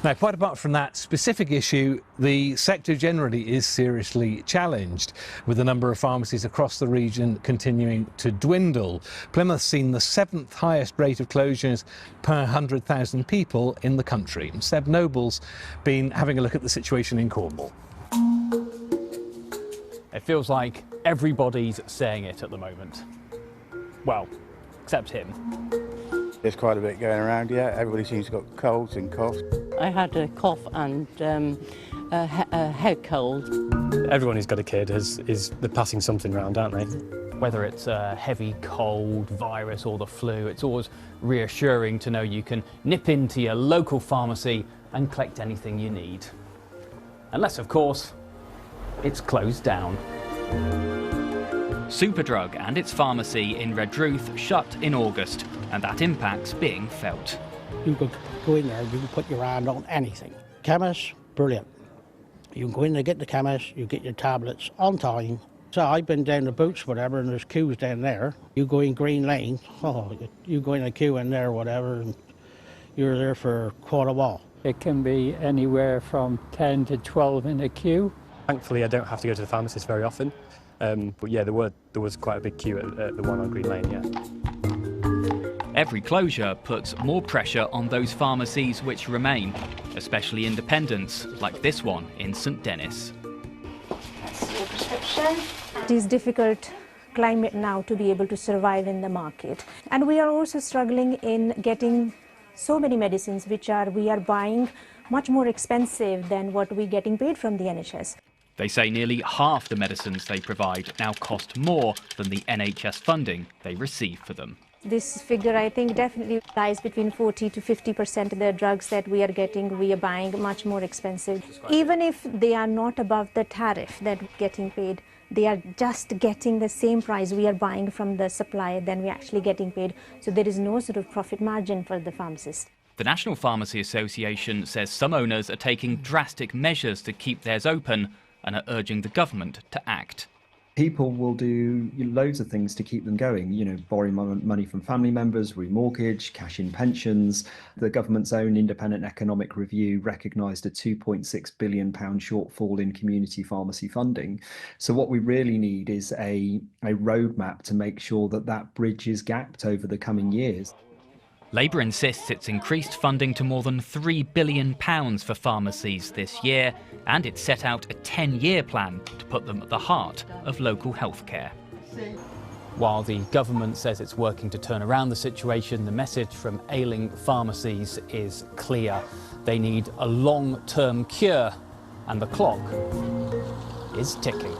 Now, quite apart from that specific issue, the sector generally is seriously challenged, with the number of pharmacies across the region continuing to dwindle. Plymouth's seen the 7th highest rate of closures per 100,000 people in the country. Seb Noble's been having a look at the situation in Cornwall. It feels like everybody's saying it at the moment. Well, except him. There's quite a bit going around, yeah. Everybody seems to have got colds and coughs. I had a cough and a head cold. Everyone who's got a kid they're passing something around, aren't they? Whether it's a heavy cold, virus or the flu, it's always reassuring to know you can nip into your local pharmacy and collect anything you need. Unless, of course, it's closed down. Superdrug and its pharmacy in Redruth shut in August, and that impact's being felt. You could go in there, you can put your hand on anything. Chemist, brilliant. You can go in there, get the chemist, you get your tablets on time. So I've been down the Boots, whatever, and there's queues down there. You go in Green Lane, you go in a queue in there, whatever, and you're there for quite a while. It can be anywhere from 10 to 12 in a queue. Thankfully, I don't have to go to the pharmacist very often. But yeah, there was quite a big queue at the one on Green Lane, yeah. Every closure puts more pressure on those pharmacies which remain, especially independents like this one in St Dennis. That's your prescription. It is difficult climate now to be able to survive in the market. And we are also struggling in getting so many medicines we are buying much more expensive than what we're getting paid from the NHS. They say nearly half the medicines they provide now cost more than the NHS funding they receive for them. This figure, I think, definitely lies between 40 to 50% of the drugs that we are getting, we are buying much more expensive. Even if they are not above the tariff that we're getting paid, they are just getting the same price we are buying from the supplier than we're actually getting paid. So there is no sort of profit margin for the pharmacist. The National Pharmacy Association says some owners are taking drastic measures to keep theirs open and are urging the government to act. People will do loads of things to keep them going, borrowing money from family members, remortgage, cash in pensions. The government's own independent economic review recognised a £2.6 billion shortfall in community pharmacy funding. So what we really need is a roadmap to make sure that bridge is gapped over the coming years. Labour insists it's increased funding to more than £3 billion for pharmacies this year, and it's set out a 10-year plan to put them at the heart of local healthcare. While the government says it's working to turn around the situation, the message from ailing pharmacies is clear. They need a long-term cure, and the clock is ticking.